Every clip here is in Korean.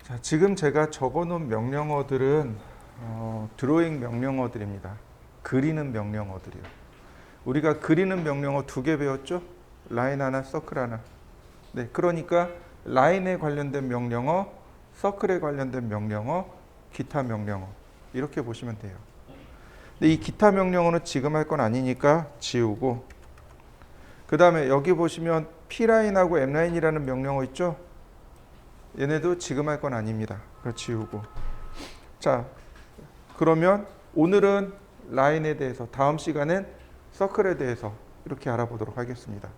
자, 지금 제가 적어놓은 명령어들은 드로잉 명령어들입니다. 그리는 명령어들이요. 우리가 그리는 명령어 2개 배웠죠? 라인 하나, 서클 하나. 네, 그러니까 라인에 관련된 명령어, 서클에 관련된 명령어, 기타 명령어 이렇게 보시면 돼요. 근데 이 기타 명령어는 지금 할 건 아니니까 지우고, 그 다음에 여기 보시면 P라인하고 M라인이라는 명령어 있죠? 얘네도 지금 할 건 아닙니다. 그걸 지우고. 자, 그러면 오늘은 라인에 대해서, 다음 시간엔 서클에 대해서 이렇게 알아보도록 하겠습니다.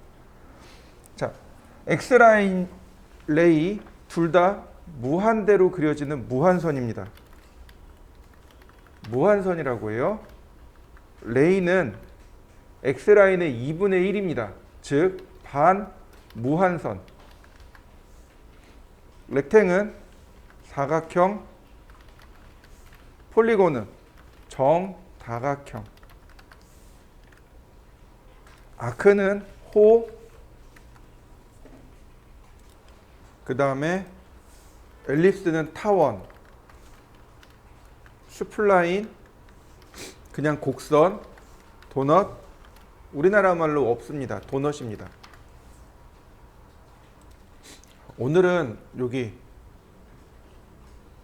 자, X라인, 레이 둘 다 무한대로 그려지는 무한선입니다. 무한선이라고 해요. 레이는 X라인의 2분의 1입니다. 즉 반무한선. 렉탱은 사각형, 폴리곤은 정다각형, 아크는 호, 그 다음에 엘립스는 타원, 스플라인 그냥 곡선, 도넛 우리나라 말로 없습니다. 도넛입니다. 오늘은 여기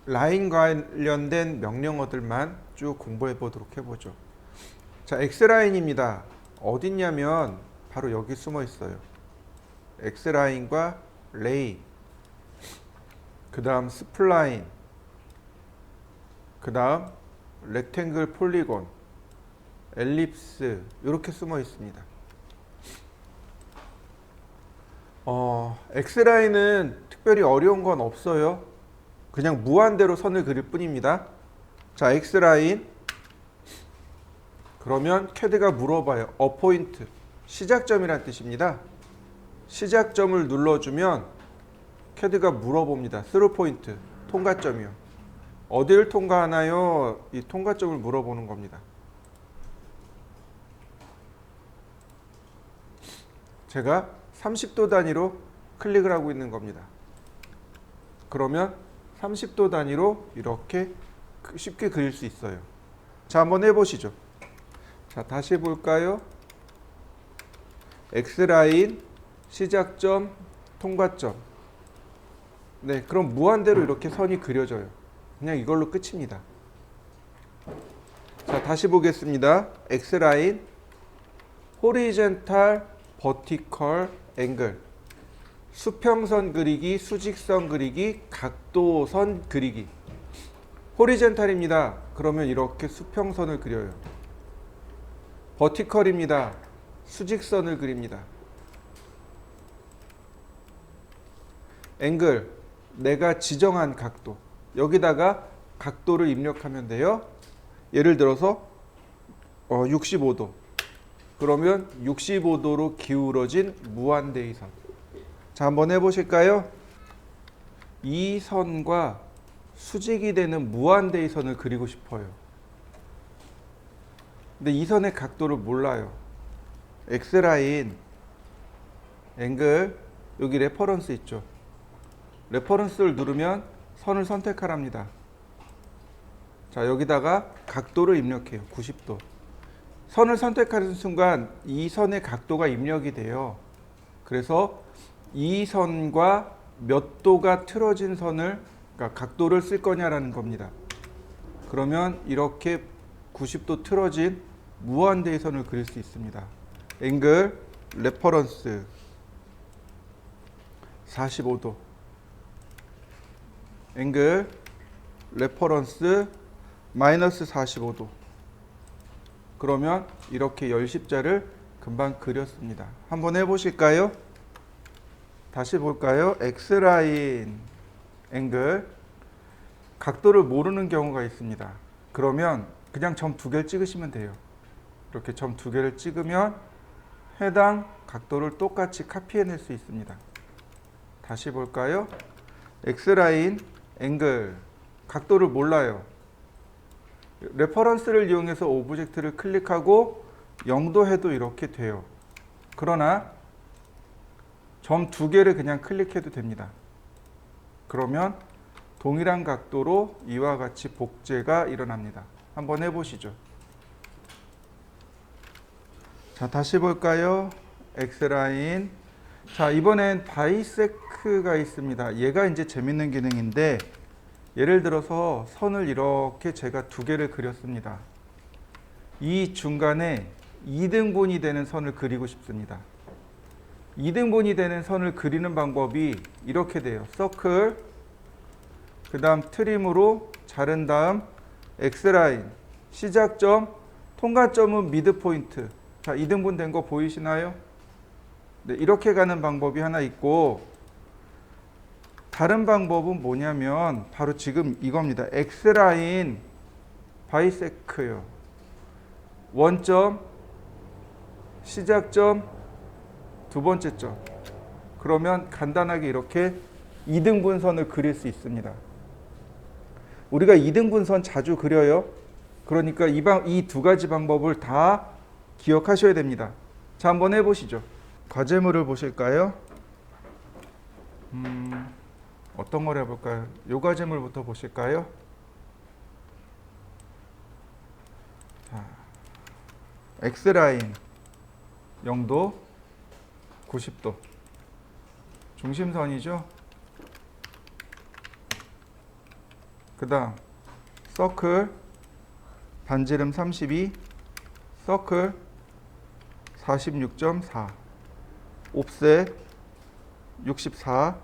라인 관련된 명령어들만 쭉 공부해 보도록 해보죠. 자, X라인입니다. 어딨냐면 바로 여기 숨어 있어요. X라인과 레이, 그 다음 스플라인, 그 다음 렉탱글 폴리곤, 엘립스 이렇게 숨어 있습니다. X라인은 특별히 어려운 건 없어요. 그냥 무한대로 선을 그릴 뿐입니다. 자, X라인 그러면 캐드가 물어봐요. 어포인트, 시작점이란 뜻입니다. 시작점을 눌러주면 캐드가 물어봅니다. 스루 포인트, 통과점이요. 어디를 통과하나요? 이 통과점을 물어보는 겁니다. 제가 30도 단위로 클릭을 하고 있는 겁니다. 그러면 30도 단위로 이렇게 쉽게 그릴 수 있어요. 자, 한번 해보시죠. 자, 다시 볼까요? X라인, 시작점, 통과점. 네, 그럼 무한대로 이렇게 선이 그려져요. 그냥 이걸로 끝입니다. 자, 다시 보겠습니다. X라인, 호리젠탈, 버티컬, 앵글. 수평선 그리기, 수직선 그리기, 각도선 그리기. 호리젠탈입니다. 그러면 이렇게 수평선을 그려요. 버티컬입니다. 수직선을 그립니다. 앵글, 내가 지정한 각도. 여기다가 각도를 입력하면 돼요. 예를 들어서 65도. 그러면 65도로 기울어진 무한대의 선. 자, 한번 해보실까요? 이 선과 수직이 되는 무한대의 선을 그리고 싶어요. 근데 이 선의 각도를 몰라요. X라인, 앵글, 여기 레퍼런스 있죠. 레퍼런스를 누르면 선을 선택하랍니다. 자, 여기다가 각도를 입력해요. 90도. 선을 선택하는 순간 이 선의 각도가 입력이 돼요. 그래서 이 선과 몇 도가 틀어진 선을, 그러니까 각도를 쓸 거냐라는 겁니다. 그러면 이렇게 90도 틀어진 무한대의 선을 그릴 수 있습니다. 앵글, 레퍼런스 45도. 앵글, 레퍼런스 마이너스 45도. 그러면 이렇게 열십자를 금방 그렸습니다. 한번 해보실까요? 다시 볼까요? X라인, 앵글, 각도를 모르는 경우가 있습니다. 그러면 그냥 점 2개를 찍으시면 돼요. 이렇게 점 2개를 찍으면 해당 각도를 똑같이 카피해낼 수 있습니다. 다시 볼까요? X라인, 앵글, 각도를 몰라요. 레퍼런스를 이용해서 오브젝트를 클릭하고 0도 해도 이렇게 돼요. 그러나 점 2개를 그냥 클릭해도 됩니다. 그러면 동일한 각도로 이와 같이 복제가 일어납니다. 한번 해보시죠. 자, 다시 볼까요? X라인. 자, 이번엔 바이세크가 있습니다. 얘가 이제 재밌는 기능인데, 예를 들어서 선을 이렇게 제가 두 개를 그렸습니다. 이 중간에 2등분이 되는 선을 그리고 싶습니다. 2등분이 되는 선을 그리는 방법이 이렇게 돼요. 서클, 그 다음 트림으로 자른 다음 X라인, 시작점, 통과점은 미드포인트. 자, 2등분 된 거 보이시나요? 네, 이렇게 가는 방법이 하나 있고, 다른 방법은 뭐냐면 바로 지금 이겁니다. X라인 바이세크요. 원점, 시작점, 두 번째 점. 그러면 간단하게 이렇게 2등분선을 그릴 수 있습니다. 우리가 2등분선 자주 그려요. 그러니까 이 두 가지 방법을 다 기억하셔야 됩니다. 자, 한번 해보시죠. 과제물을 보실까요? 어떤 걸 해볼까요? 요 과제물부터 보실까요? 자, X라인 0도, 90도. 중심선이죠. 그 다음 서클, 반지름 32, 서클 46.4, 옵셋 64,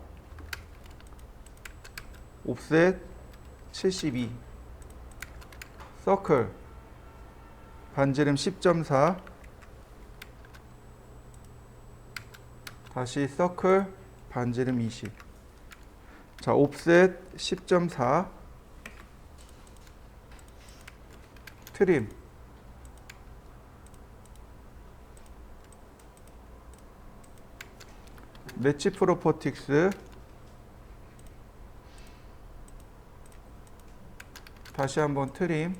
옵셋 72, 서클 반지름 10.4, 다시 서클 반지름 20. 자, 옵셋 10.4, 트림 매치 프로퍼틱스, 다시 한번 트림,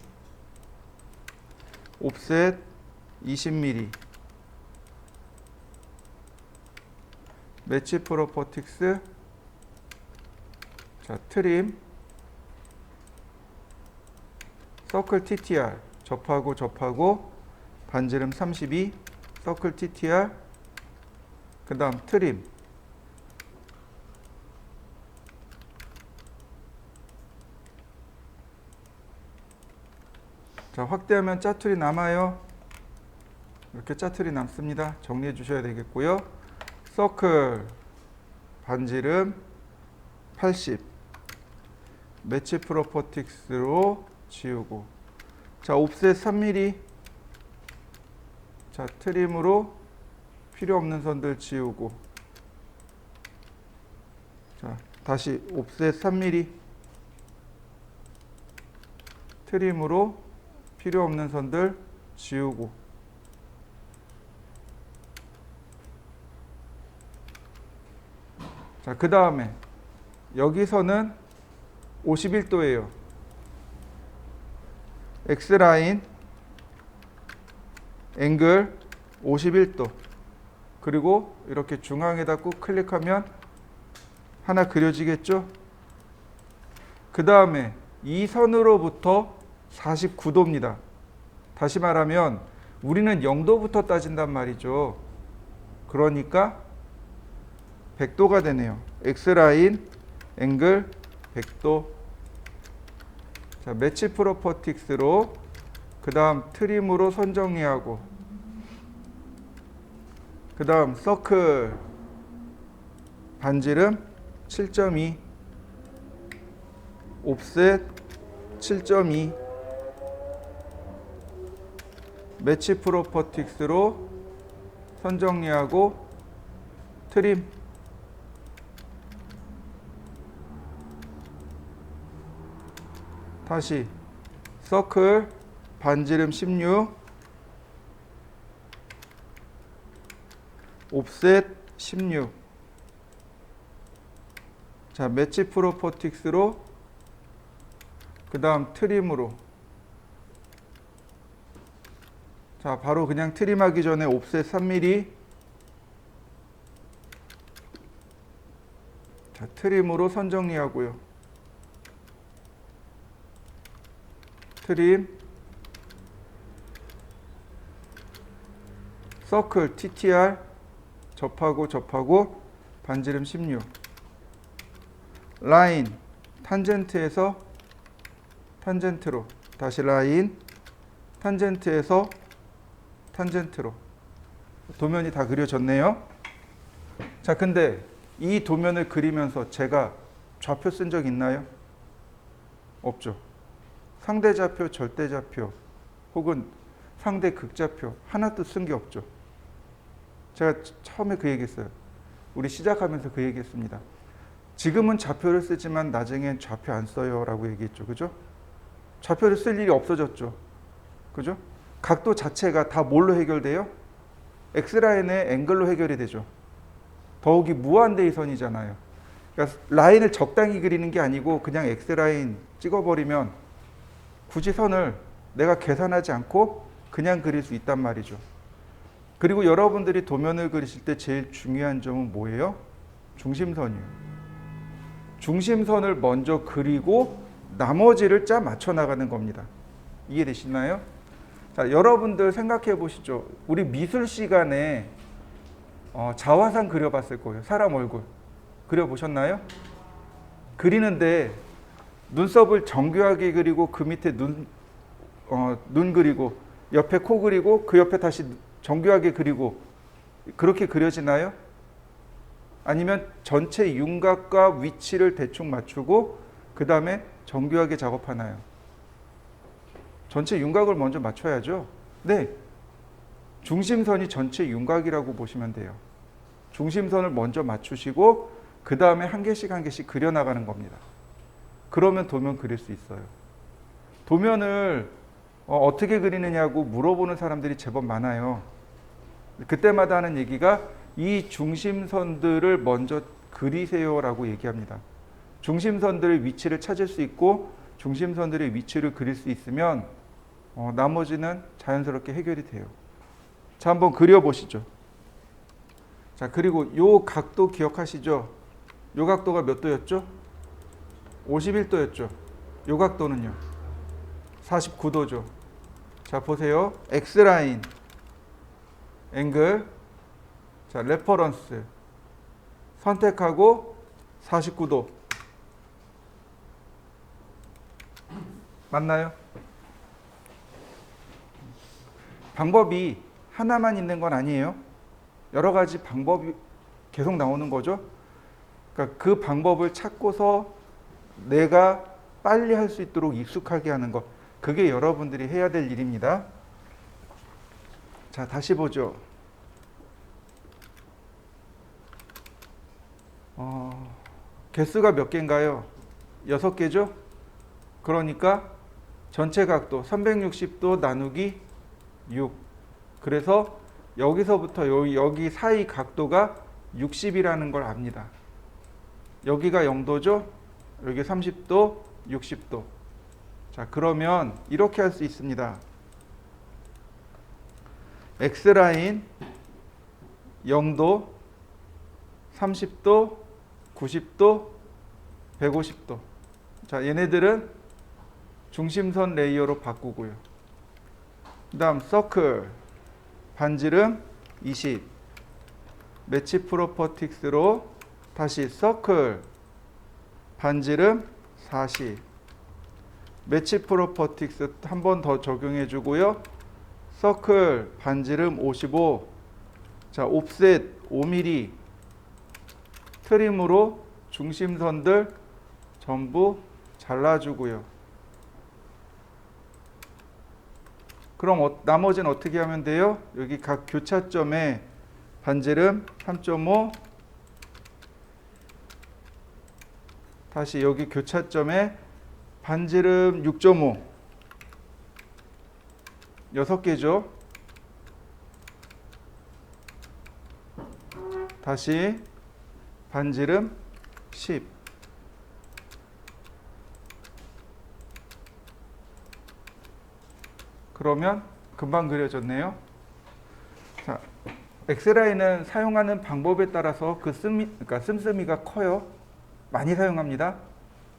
옵셋 20mm, 매치 프로퍼틱스, 자, 트림, 서클 TTR, 접하고 반지름 32, 서클 TTR, 그 다음 트림, 자, 확대하면 짜투리 남아요. 이렇게 짜투리 남습니다. 정리해 주셔야 되겠고요. 서클 반지름 80, 매치 프로퍼틱스로 지우고, 자, 옵셋 3mm, 자, 트림으로 필요 없는 선들 지우고, 자, 다시 옵셋 3mm, 트림으로 필요 없는 선들 지우고, 자, 그 다음에 여기서는 51도예요. X라인 앵글 51도. 그리고 이렇게 중앙에다 꾹 클릭하면 하나 그려지겠죠? 그 다음에 이 선으로부터 49도입니다. 다시 말하면 우리는 0도부터 따진단 말이죠. 그러니까 100도가 되네요. X라인 앵글 100도. 자, 매치 프로퍼틱스로, 그 다음 트림으로 선 정리하고, 그 다음 서클 반지름 7.2, 옵셋 7.2, 매치 프로퍼틱스로 선 정리하고 트림, 다시 서클 반지름 16, 옵셋 16. 자, 매치 프로퍼틱스로, 그 다음 트림으로. 자, 바로 그냥 트림하기 전에 옵셋 3mm, 자, 트림으로 선 정리하고요. 트림, 서클, TTR, 접하고, 반지름 16. 라인, 탄젠트에서 탄젠트로. 다시 라인, 탄젠트에서 탄젠트로. 도면이 다 그려졌네요. 자, 근데 이 도면을 그리면서 제가 좌표 쓴 적 있나요? 없죠. 상대좌표, 절대좌표, 혹은 상대 극좌표 하나도 쓴 게 없죠. 제가 처음에 그 얘기했어요. 우리 시작하면서 그 얘기했습니다. 지금은 좌표를 쓰지만 나중엔 좌표 안 써요 라고 얘기했죠. 그죠? 좌표를 쓸 일이 없어졌죠. 그죠? 각도 자체가 다 뭘로 해결돼요? X라인의 앵글로 해결이 되죠. 더욱이 무한대의선이잖아요. 그러니까 라인을 적당히 그리는 게 아니고 그냥 X라인 찍어버리면 굳이 선을 내가 계산하지 않고 그냥 그릴 수 있단 말이죠. 그리고 여러분들이 도면을 그리실 때 제일 중요한 점은 뭐예요? 중심선이에요. 중심선을 먼저 그리고 나머지를 짜 맞춰 나가는 겁니다. 이해되시나요? 자, 여러분들 생각해 보시죠. 우리 미술 시간에 자화상 그려봤을 거예요. 사람 얼굴 그려보셨나요? 그리는데 눈썹을 정교하게 그리고 그 밑에 눈 그리고 옆에 코 그리고 그 옆에 다시 정교하게 그리고 그렇게 그려지나요? 아니면 전체 윤곽과 위치를 대충 맞추고 그 다음에 정교하게 작업하나요? 전체 윤곽을 먼저 맞춰야죠. 네, 중심선이 전체 윤곽이라고 보시면 돼요. 중심선을 먼저 맞추시고 그 다음에 한 개씩 그려나가는 겁니다. 그러면 도면 그릴 수 있어요. 도면을 어떻게 그리느냐고 물어보는 사람들이 제법 많아요. 그때마다 하는 얘기가 이 중심선들을 먼저 그리세요라고 얘기합니다. 중심선들의 위치를 찾을 수 있고 중심선들의 위치를 그릴 수 있으면 나머지는 자연스럽게 해결이 돼요. 자, 한번 그려보시죠. 자, 그리고 요 각도 기억하시죠? 요 각도가 몇 도였죠? 51도였죠. 요 각도는요? 49도죠. 자, 보세요. X라인, 앵글, 자, 레퍼런스 선택하고 49도. 맞나요? 방법이 하나만 있는 건 아니에요. 여러 가지 방법이 계속 나오는 거죠. 그러니까 그 방법을 찾고서 내가 빨리 할 수 있도록 익숙하게 하는 것. 그게 여러분들이 해야 될 일입니다. 자, 다시 보죠. 개수가 몇 개인가요? 6개죠? 그러니까 전체 각도 360도 나누기 6. 그래서 여기서부터 여기 사이 각도가 60이라는 걸 압니다. 여기가 0도죠? 여기 30도, 60도. 자, 그러면 이렇게 할 수 있습니다. X라인 0도, 30도, 90도, 150도. 자, 얘네들은 중심선 레이어로 바꾸고요. 그 다음 서클, 반지름 20. 매치 프로퍼틱스로 다시 서클, 반지름 40. 매치 프로퍼틱스 한 번 더 적용해 주고요. 서클, 반지름 55. 자, 옵셋 5mm. 트림으로 중심선들 전부 잘라주고요. 그럼 나머지는 어떻게 하면 돼요? 여기 각 교차점에 반지름 3.5, 다시 여기 교차점에 반지름 6.5, 6개죠. 다시 반지름 10. 그러면 금방 그려졌네요. 자, X라인은 사용하는 방법에 따라서 그러니까 씀씀이가 커요. 많이 사용합니다.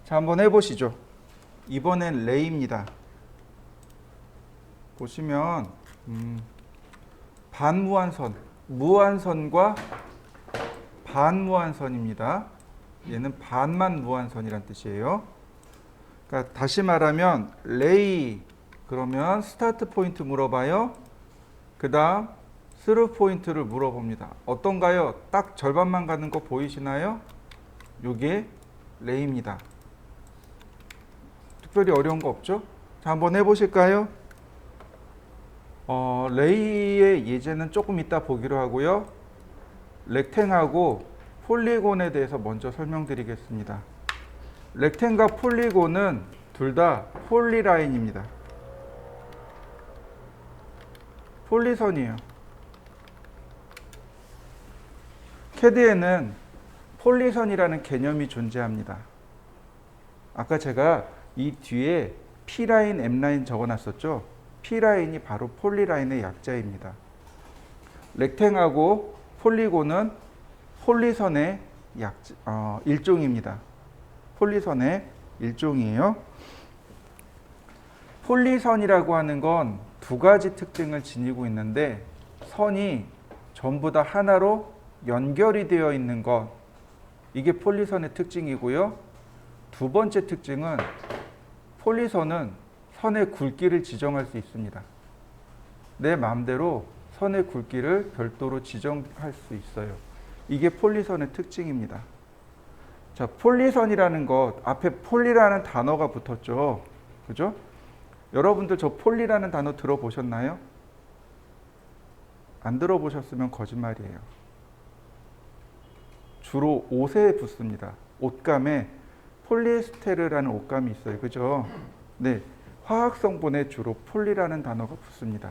자, 한번 해보시죠. 이번엔 레이입니다. 보시면 반무한선, 무한선과 반무한선입니다. 얘는 반만 무한선이란 뜻이에요. 그러니까 다시 말하면 레이 그러면 스타트 포인트 물어봐요. 그 다음 스루 포인트를 물어봅니다. 어떤가요? 딱 절반만 가는 거 보이시나요? 이게 레이입니다. 특별히 어려운 거 없죠? 자, 한번 해보실까요? 레이의 예제는 조금 이따 보기로 하고요. 렉탱하고 폴리곤에 대해서 먼저 설명드리겠습니다. 렉탱과 폴리곤은 둘 다 폴리라인입니다. 폴리선이에요. 캐드에는 폴리선이라는 개념이 존재합니다. 아까 제가 이 뒤에 P라인, M라인 적어놨었죠? P라인이 바로 폴리라인의 약자입니다. 렉탱하고 폴리곤은 폴리선의 일종입니다. 폴리선의 일종이에요. 폴리선이라고 하는 건 두 가지 특징을 지니고 있는데 선이 전부 다 하나로 연결이 되어 있는 것, 이게 폴리선의 특징이고요. 두 번째 특징은 폴리선은 선의 굵기를 지정할 수 있습니다. 내 마음대로 선의 굵기를 별도로 지정할 수 있어요. 이게 폴리선의 특징입니다. 자, 폴리선이라는 것, 앞에 폴리라는 단어가 붙었죠. 그죠? 여러분들 저 폴리라는 단어 들어보셨나요? 안 들어보셨으면 거짓말이에요. 주로 옷에 붙습니다. 옷감에 폴리에스테르라는 옷감이 있어요. 그죠? 네. 화학 성분에 주로 폴리라는 단어가 붙습니다.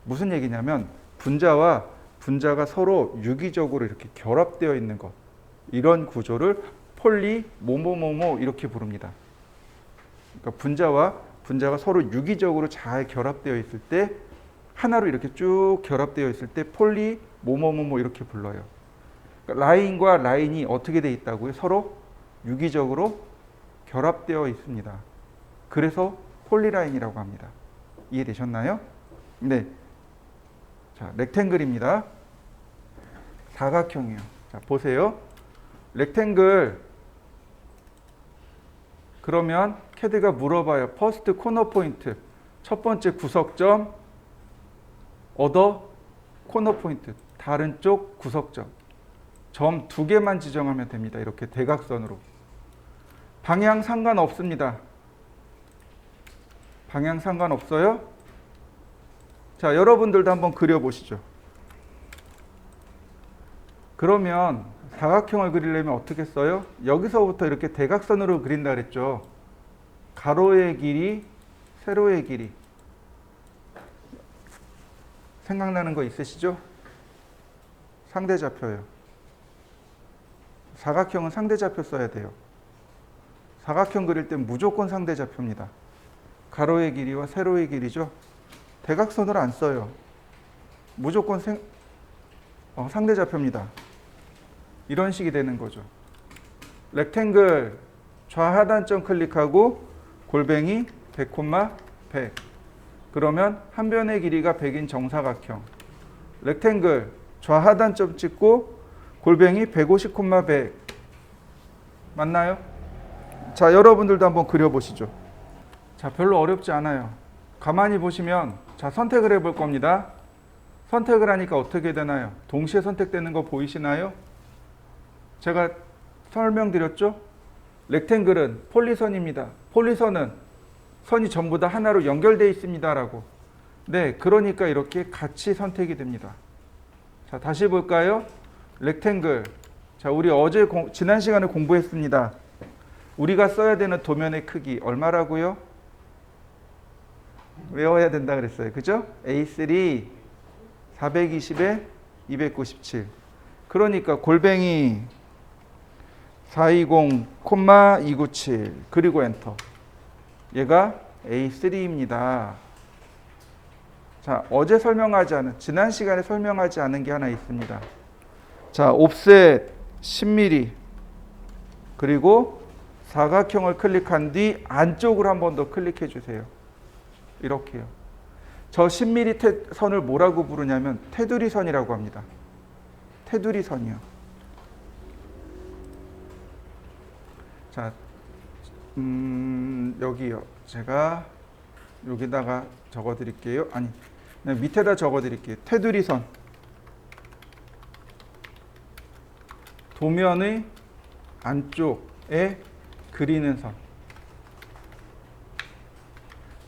무슨 얘기냐면 분자와 분자가 서로 유기적으로 이렇게 결합되어 있는 것. 이런 구조를 폴리 뭐뭐뭐뭐 이렇게 부릅니다. 그러니까 분자와 분자가 서로 유기적으로 잘 결합되어 있을 때 하나로 이렇게 쭉 결합되어 있을 때 폴리 뭐뭐뭐뭐 이렇게 불러요. 그러니까 라인과 라인이 어떻게 돼 있다고요? 서로 유기적으로 결합되어 있습니다. 그래서 폴리라인이라고 합니다. 이해되셨나요? 네. 자, 렉탱글입니다. 사각형이요. 자, 보세요. 렉탱글. 그러면 캐드가 물어봐요. 퍼스트 코너 포인트. 첫 번째 구석점. 어더 코너 포인트. 다른 쪽 구석점. 점 두 개만 지정하면 됩니다. 이렇게 대각선으로. 방향 상관없습니다. 방향 상관없어요? 자, 여러분들도 한번 그려보시죠. 그러면 사각형을 그리려면 어떻게 써요? 여기서부터 이렇게 대각선으로 그린다 그랬죠. 가로의 길이, 세로의 길이. 생각나는 거 있으시죠? 상대좌표요. 사각형은 상대좌표 써야 돼요. 사각형 그릴 땐 무조건 상대좌표입니다. 가로의 길이와 세로의 길이죠. 대각선을 안 써요. 무조건 상대좌표입니다. 이런 식이 되는 거죠. 렉탱글 좌하단점 클릭하고 골뱅이 100, 100. 그러면 한 변의 길이가 100인 정사각형. 렉탱글 좌하단점 찍고 골뱅이 150, 100. 맞나요? 자, 여러분들도 한번 그려보시죠. 자, 별로 어렵지 않아요. 가만히 보시면 자, 선택을 해볼 겁니다. 선택을 하니까 어떻게 되나요? 동시에 선택되는 거 보이시나요? 제가 설명드렸죠? 렉탱글은 폴리선입니다. 폴리선은 선이 전부 다 하나로 연결되어 있습니다. 라고. 네, 그러니까 이렇게 같이 선택이 됩니다. 자, 다시 볼까요? 렉탱글. 자, 우리 어제 지난 시간에 공부했습니다. 우리가 써야 되는 도면의 크기 얼마라고요? 외워야 된다 그랬어요. 그죠? A3 420에 297. 그러니까 골뱅이 420, 297 그리고 엔터. 얘가 A3입니다. 자, 어제 설명하지 않은, 지난 시간에 설명하지 않은 게 하나 있습니다. 자, 옵셋 10mm 그리고 사각형을 클릭한 뒤 안쪽으로 한 번 더 클릭해 주세요. 이렇게요. 저 10mm 선을 뭐라고 부르냐면 테두리 선이라고 합니다. 테두리 선이요. 자, 여기요. 제가 여기다가 적어 드릴게요. 아니, 그냥 밑에다 적어 드릴게요. 테두리 선. 도면의 안쪽에 그리는 선.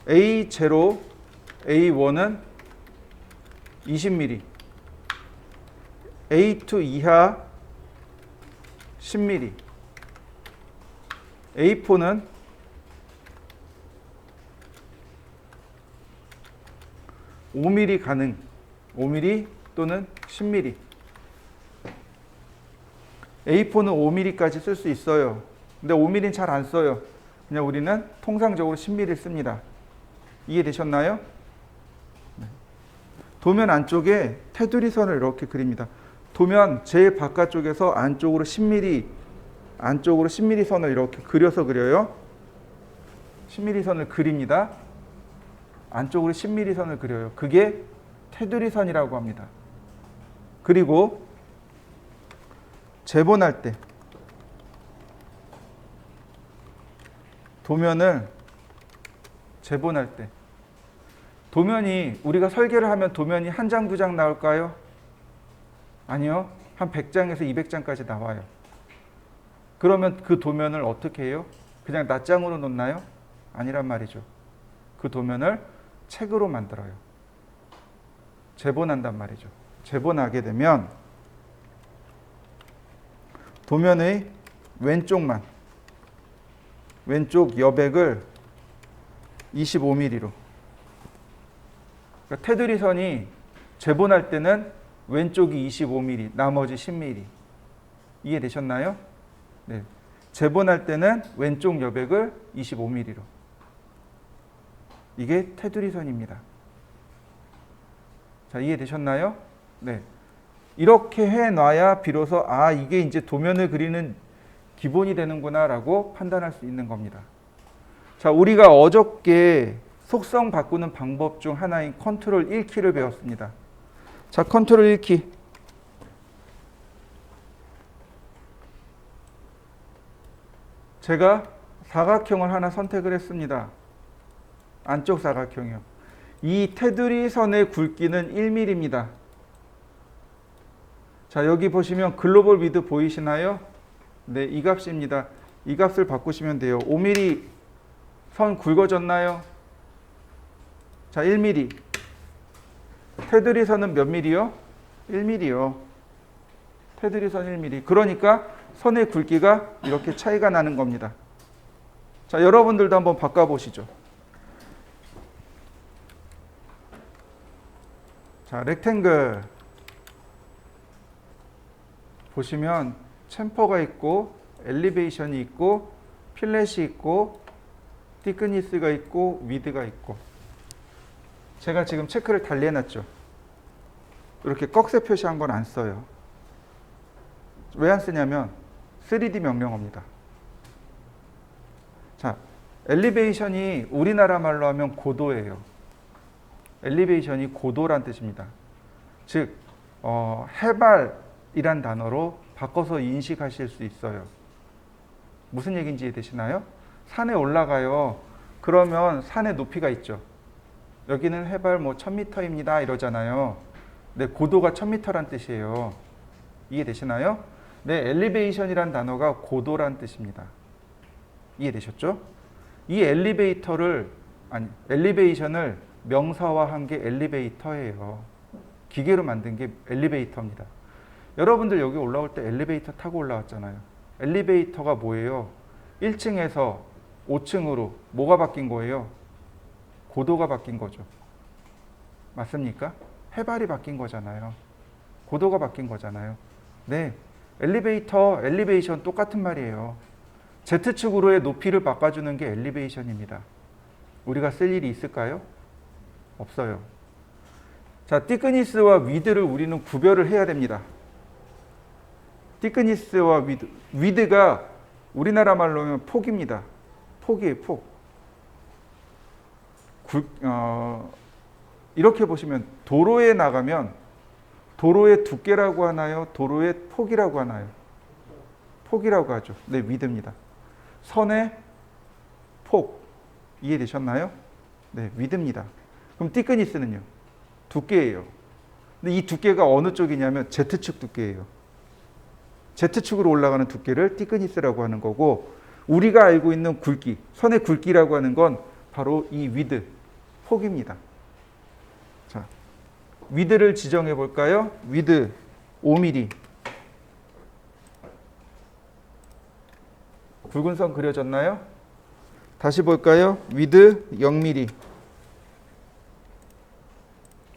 A0, A1은 20mm, A2 이하 10mm, A4는 5mm 가능, 5mm 또는 10mm. A4는 5mm까지 쓸 수 있어요. 근데 5mm는 잘 안 써요. 그냥 우리는 통상적으로 10mm를 씁니다. 이해되셨나요? 네. 도면 안쪽에 테두리 선을 이렇게 그립니다. 도면 제일 바깥쪽에서 안쪽으로 10mm 선을 이렇게 그려서 그려요. 10mm 선을 그립니다. 안쪽으로 10mm 선을 그려요. 그게 테두리 선이라고 합니다. 그리고 재본할 때 도면을 재본할 때 도면이 우리가 설계를 하면 도면이 한 장, 두 장 나올까요? 아니요. 한 100장에서 200장까지 나와요. 그러면 그 도면을 어떻게 해요? 그냥 낱장으로 놓나요? 아니란 말이죠. 그 도면을 책으로 만들어요. 재본한단 말이죠. 재본하게 되면 도면의 왼쪽 여백을 25mm로. 그러니까 테두리 선이 재본할 때는 왼쪽이 25mm, 나머지 10mm. 이해되셨나요? 네. 재본할 때는 왼쪽 여백을 25mm로. 이게 테두리 선입니다. 자, 이해되셨나요? 네. 이렇게 해놔야 비로소 이게 이제 도면을 그리는 기본이 되는구나라고 판단할 수 있는 겁니다. 자, 우리가 어저께 속성 바꾸는 방법 중 하나인 컨트롤 1키를 배웠습니다. 자, 컨트롤 1키. 제가 사각형을 하나 선택을 했습니다. 안쪽 사각형이요. 이 테두리 선의 굵기는 1mm입니다. 자, 여기 보시면 글로벌 위드 보이시나요? 네, 이 값입니다. 이 값을 바꾸시면 돼요. 5mm 선 굵어졌나요? 자, 1mm. 테두리 선은 몇 mm요? 1mm요. 테두리 선 1mm. 그러니까 선의 굵기가 이렇게 차이가 나는 겁니다. 자, 여러분들도 한번 바꿔보시죠. 자, 렉탱글. 보시면 챔퍼가 있고 엘리베이션이 있고 필렛이 있고 티크니스가 있고 위드가 있고. 제가 지금 체크를 달리해놨죠. 이렇게 꺽쇠 표시한 건 안 써요. 왜 안 쓰냐면 3D 명령어입니다. 자, 엘리베이션이 우리나라 말로 하면 고도예요. 엘리베이션이 고도란 뜻입니다. 즉 해발이란 단어로 바꿔서 인식하실 수 있어요. 무슨 얘기인지 이해되시나요? 산에 올라가요. 그러면 산의 높이가 있죠. 여기는 해발 1000m입니다 이러잖아요. 네, 고도가 1000m란 뜻이에요. 이해되시나요? 네, 엘리베이션이란 단어가 고도란 뜻입니다. 이해되셨죠? 이 엘리베이션을 명사화한 게 엘리베이터예요. 기계로 만든 게 엘리베이터입니다. 여러분들 여기 올라올 때 엘리베이터 타고 올라왔잖아요. 엘리베이터가 뭐예요? 1층에서 5층으로 뭐가 바뀐 거예요? 고도가 바뀐 거죠. 맞습니까? 해발이 바뀐 거잖아요. 고도가 바뀐 거잖아요. 네, 엘리베이션 똑같은 말이에요. Z축으로의 높이를 바꿔주는 게 엘리베이션입니다. 우리가 쓸 일이 있을까요? 없어요. 자, 티크니스와 위드를 우리는 구별을 해야 됩니다. 티크니스와 위드가 우리나라 말로 하면 폭입니다. 폭이에요, 폭. 이렇게 보시면 도로에 나가면 도로의 두께라고 하나요? 도로의 폭이라고 하나요? 폭이라고 하죠. 네, 위드입니다. 선의 폭 이해되셨나요? 네, 위드입니다. 그럼 티크니스는요? 두께예요. 근데 이 두께가 어느 쪽이냐면 Z축 두께예요. Z축으로 올라가는 두께를 티크니스라고 하는 거고, 우리가 알고 있는 굵기, 선의 굵기라고 하는 건 바로 이 위드, 폭입니다. 자, 위드를 지정해 볼까요? 위드 5mm. 굵은 선 그려졌나요? 다시 볼까요? 위드 0mm.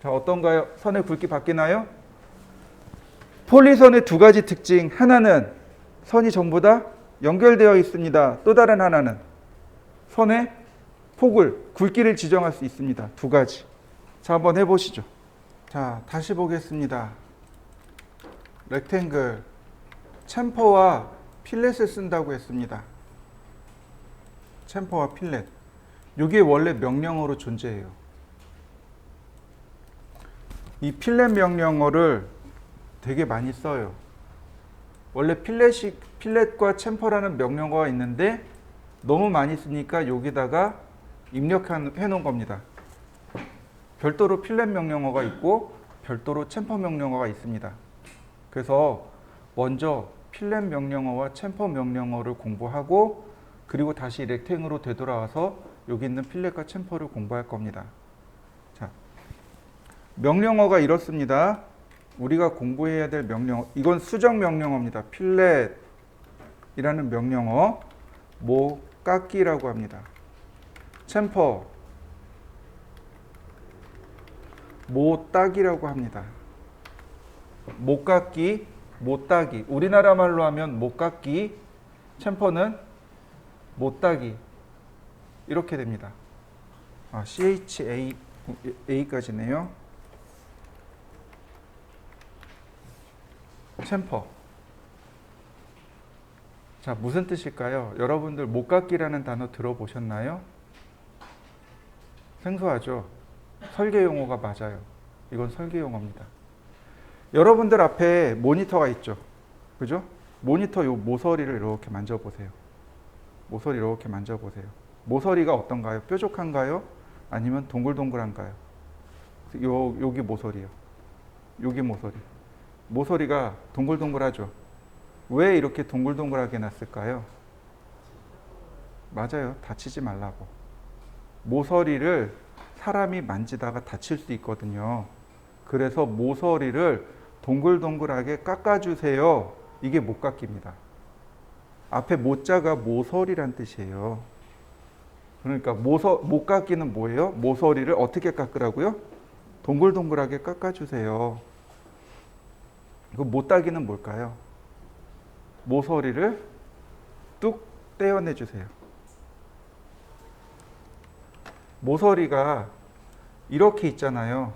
자, 어떤가요? 선의 굵기 바뀌나요? 폴리선의 두 가지 특징. 하나는 선이 전부 다 연결되어 있습니다. 또 다른 하나는 선의 폭을, 굵기를 지정할 수 있습니다. 두 가지. 자, 한번 해보시죠. 자, 다시 보겠습니다. 렉탱글, 챔퍼와 필렛을 쓴다고 했습니다. 챔퍼와 필렛. 이게 원래 명령어로 존재해요. 이 필렛 명령어를 되게 많이 써요. 원래 필렛과 챔퍼라는 명령어가 있는데 너무 많이 쓰니까 여기다가 입력해 놓은 겁니다. 별도로 필렛 명령어가 있고 별도로 챔퍼 명령어가 있습니다. 그래서 먼저 필렛 명령어와 챔퍼 명령어를 공부하고, 그리고 다시 렉탱으로 되돌아와서 여기 있는 필렛과 챔퍼를 공부할 겁니다. 자, 명령어가 이렇습니다. 우리가 공부해야 될 명령어, 이건 수정 명령어입니다. 필렛이라는 명령어, 깎기라고 합니다. 챔퍼, 따기라고 합니다. 깎기, 따기. 우리나라 말로 하면 깎기, 챔퍼는 따기. 이렇게 됩니다. CHA까지네요. 챔퍼. 자, 무슨 뜻일까요? 여러분들 목깎기라는 단어 들어보셨나요? 생소하죠? 설계 용어가 맞아요. 이건 설계 용어입니다. 여러분들 앞에 모니터가 있죠? 그죠? 모니터 요 모서리를 이렇게 만져보세요. 모서리 이렇게 만져보세요. 모서리가 어떤가요? 뾰족한가요? 아니면 동글동글한가요? 여기 모서리요. 여기 모서리. 모서리가 동글동글하죠? 왜 이렇게 동글동글하게 놨을까요? 맞아요. 다치지 말라고. 모서리를 사람이 만지다가 다칠 수 있거든요. 그래서 모서리를 동글동글하게 깎아주세요. 이게 목깎기입니다. 앞에 모자가 모서리란 뜻이에요. 그러니까 목깎기는 뭐예요? 모서리를 어떻게 깎으라고요? 동글동글하게 깎아주세요. 그 못따기는 뭘까요? 모서리를 뚝 떼어내주세요. 모서리가 이렇게 있잖아요.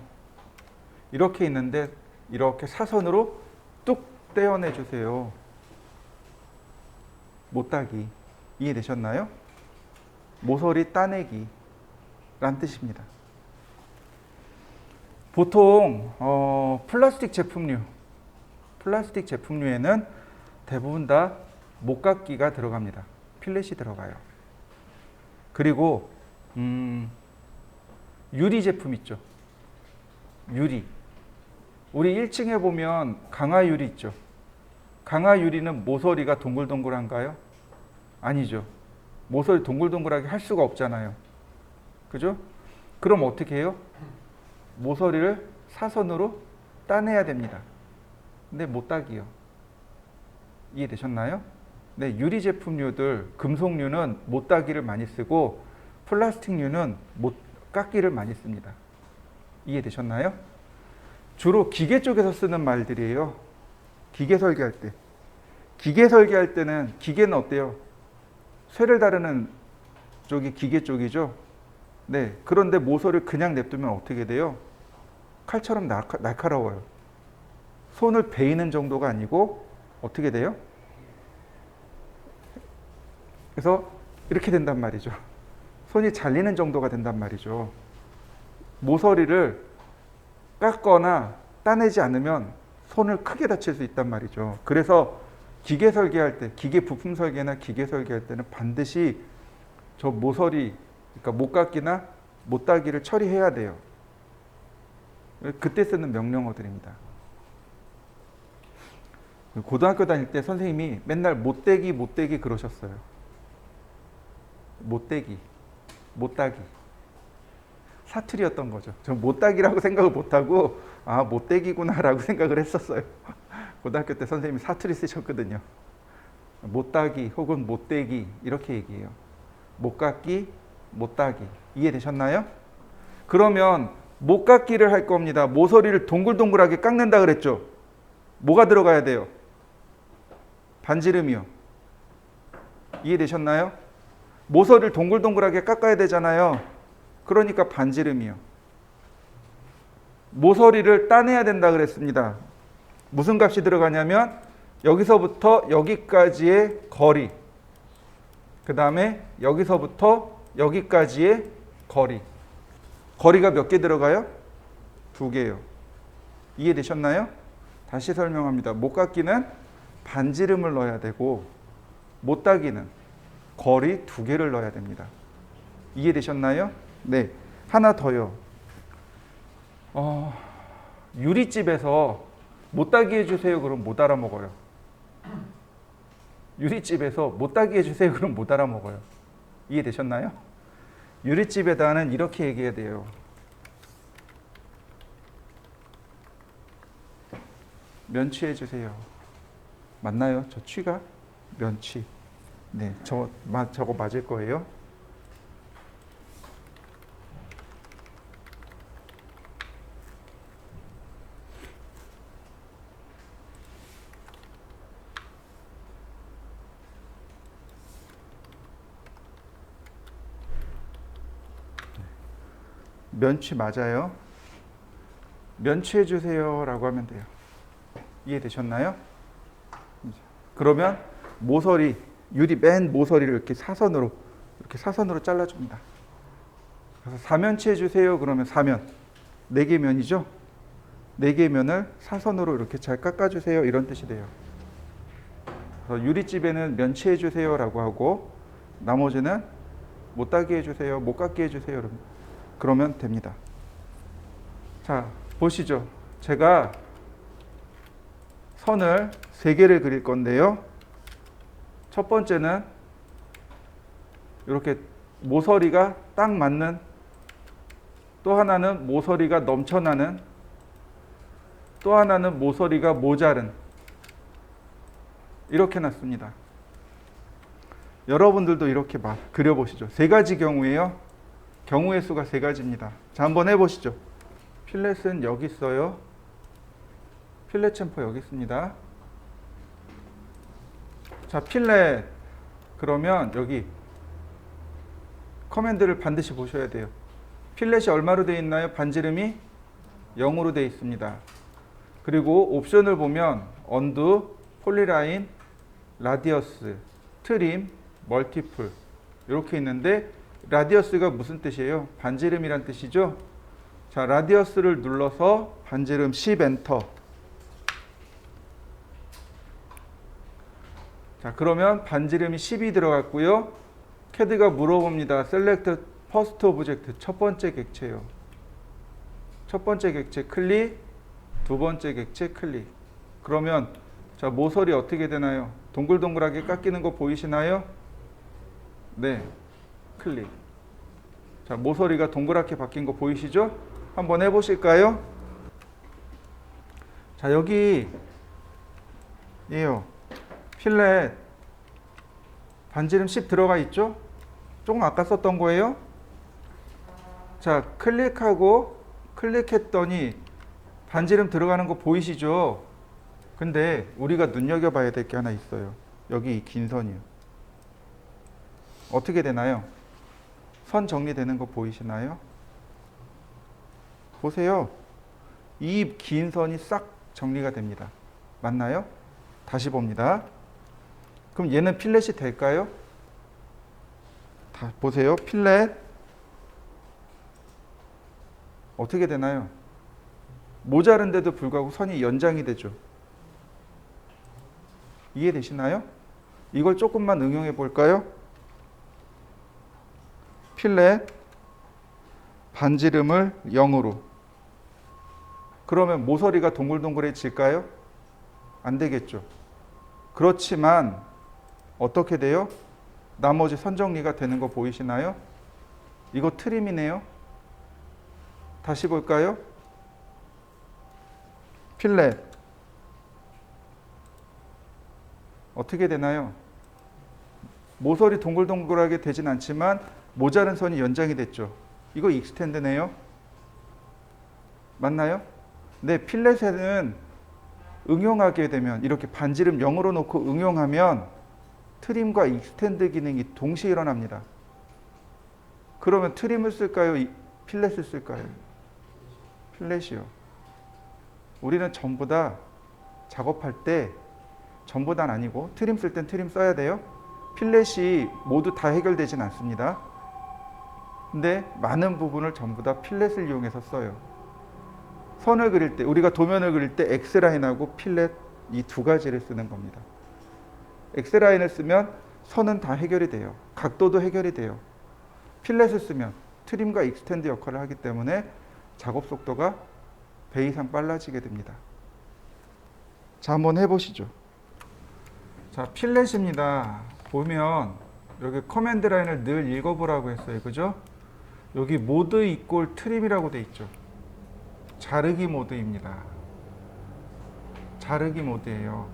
이렇게 있는데 이렇게 사선으로 뚝 떼어내주세요. 못따기. 이해되셨나요? 모서리 따내기 란 뜻입니다. 보통 플라스틱 제품류에는 대부분 다 목깎기가 들어갑니다. 필렛이 들어가요. 그리고 유리 제품 있죠. 유리. 우리 1층에 보면 강화유리 있죠. 강화유리는 모서리가 동글동글한가요? 아니죠. 모서리 동글동글하게 할 수가 없잖아요. 그죠? 그럼 어떻게 해요? 모서리를 사선으로 따내야 됩니다. 근데 못 따기요. 이해되셨나요? 네, 유리 제품류들, 금속류는 못 따기를 많이 쓰고 플라스틱류는 못 깎기를 많이 씁니다. 이해되셨나요? 주로 기계 쪽에서 쓰는 말들이에요. 기계 설계할 때. 기계 설계할 때는 기계는 어때요? 쇠를 다루는 쪽이 기계 쪽이죠. 네, 그런데 모서리를 그냥 냅두면 어떻게 돼요? 칼처럼 날카로워요. 손을 베이는 정도가 아니고 어떻게 돼요? 그래서 이렇게 된단 말이죠. 손이 잘리는 정도가 된단 말이죠. 모서리를 깎거나 따내지 않으면 손을 크게 다칠 수 있단 말이죠. 그래서 기계 설계할 때, 기계 부품 설계나 기계 설계할 때는 반드시 저 모서리, 그러니까 못깎기나 못따기를 처리해야 돼요. 그때 쓰는 명령어들입니다. 고등학교 다닐 때 선생님이 맨날 못대기 못대기 그러셨어요. 못대기, 못따기. 사투리였던 거죠. 전 못따기라고 생각을 못하고 아 못대기구나라고 생각을 했었어요. 고등학교 때 선생님이 사투리 쓰셨거든요. 못따기 혹은 못대기 이렇게 얘기해요. 못깎기, 못따기. 이해되셨나요? 그러면 못깎기를 할 겁니다. 모서리를 동글동글하게 깎는다 그랬죠. 뭐가 들어가야 돼요? 반지름이요. 이해되셨나요? 모서리를 동글동글하게 깎아야 되잖아요. 그러니까 반지름이요. 모서리를 따내야 된다 그랬습니다. 무슨 값이 들어가냐면 여기서부터 여기까지의 거리, 그 다음에 여기서부터 여기까지의 거리. 거리가 몇 개 들어가요? 2개요. 이해되셨나요? 다시 설명합니다. 못깎기는 반지름을 넣어야 되고 못따기는 거리 2개를 넣어야 됩니다. 이해되셨나요? 네. 하나 더요. 유리집에서 못따기 해주세요. 그럼 못 알아먹어요. 유리집에서 못따기 해주세요. 그럼 못 알아먹어요. 이해되셨나요? 유리집에다는 이렇게 얘기해야 돼요. 면취해 주세요. 맞나요? 저 취가? 면취. 네, 저거 맞을 거예요. 면취 맞아요. 면취해 주세요 라고 하면 돼요. 이해되셨나요? 그러면 모서리, 유리 맨 모서리를 이렇게 사선으로 잘라줍니다. 그래서 사면취해 주세요 그러면 사면 4개 면이죠. 4개 면을 사선으로 이렇게 잘 깎아주세요 이런 뜻이 돼요. 그래서 유리집에는 면취해 주세요 라고 하고 나머지는 못따기 해주세요, 못깎기 해주세요 그러면 됩니다. 자, 보시죠. 제가 선을 3개를 그릴 건데요. 첫 번째는 이렇게 모서리가 딱 맞는, 또 하나는 모서리가 넘쳐나는, 또 하나는 모서리가 모자른, 이렇게 놨습니다. 여러분들도 이렇게 그려보시죠. 3가지 경우예요. 경우의 수가 3가지입니다. 자, 한번 해보시죠. 필렛은 여기 있어요. 필렛 챔퍼 여기 있습니다. 자, 필렛. 그러면 여기 커맨드를 반드시 보셔야 돼요. 필렛이 얼마로 되어 있나요? 반지름이 0으로 되어 있습니다. 그리고 옵션을 보면 언두, 폴리라인, 라디어스, 트림, 멀티플 이렇게 있는데 라디어스가 무슨 뜻이에요? 반지름이란 뜻이죠. 자, 라디어스를 눌러서 반지름 10 엔터. 자, 그러면 반지름이 10이 들어갔고요. 캐드가 물어봅니다. 셀렉트 퍼스트 오브젝트, 첫 번째 객체요. 첫 번째 객체 클릭, 두 번째 객체 클릭. 그러면 자, 모서리 어떻게 되나요? 동글동글하게 깎이는 거 보이시나요? 네, 클릭. 자, 모서리가 동그랗게 바뀐 거 보이시죠? 한번 해보실까요? 자, 여기 예요. 필렛 반지름 10 들어가 있죠? 조금 아까 썼던 거예요. 자, 클릭했더니 반지름 들어가는 거 보이시죠? 근데 우리가 눈여겨봐야 될 게 하나 있어요. 여기 이 긴 선이요. 어떻게 되나요? 선 정리되는 거 보이시나요? 보세요. 이 긴 선이 싹 정리가 됩니다. 맞나요? 다시 봅니다. 그럼 얘는 필렛이 될까요? 다 보세요. 필렛 어떻게 되나요? 모자른데도 불구하고 선이 연장이 되죠. 이해되시나요? 이걸 조금만 응용해 볼까요? 필렛 반지름을 0으로. 그러면 모서리가 동글동글해질까요? 안 되겠죠. 그렇지만 어떻게 돼요? 나머지 선 정리가 되는 거 보이시나요? 이거 트림이네요. 다시 볼까요? 필렛 어떻게 되나요? 모서리 동글동글하게 되진 않지만 모자른 선이 연장이 됐죠. 이거 익스텐드네요. 맞나요? 네, 필렛에는 응용하게 되면 이렇게 반지름 0으로 놓고 응용하면 트림과 익스텐드 기능이 동시에 일어납니다. 그러면 트림을 쓸까요? 필렛을 쓸까요? 필렛이요. 우리는 전부 다 작업할 때 전부 다는 아니고 트림 쓸 땐 트림 써야 돼요. 필렛이 모두 다 해결되진 않습니다. 근데 많은 부분을 전부 다 필렛을 이용해서 써요. 선을 그릴 때, 우리가 도면을 그릴 때 X라인하고 필렛 이 두 가지를 쓰는 겁니다. X라인을 쓰면 선은 다 해결이 돼요. 각도도 해결이 돼요. 필렛을 쓰면 트림과 익스텐드 역할을 하기 때문에 작업 속도가 배 이상 빨라지게 됩니다. 자, 한번 해보시죠. 자, 필렛입니다. 보면 여기 커맨드 라인을 늘 읽어보라고 했어요. 그죠? 여기 모드 이꼴 트림이라고 돼 있죠. 자르기 모드입니다. 자르기 모드예요.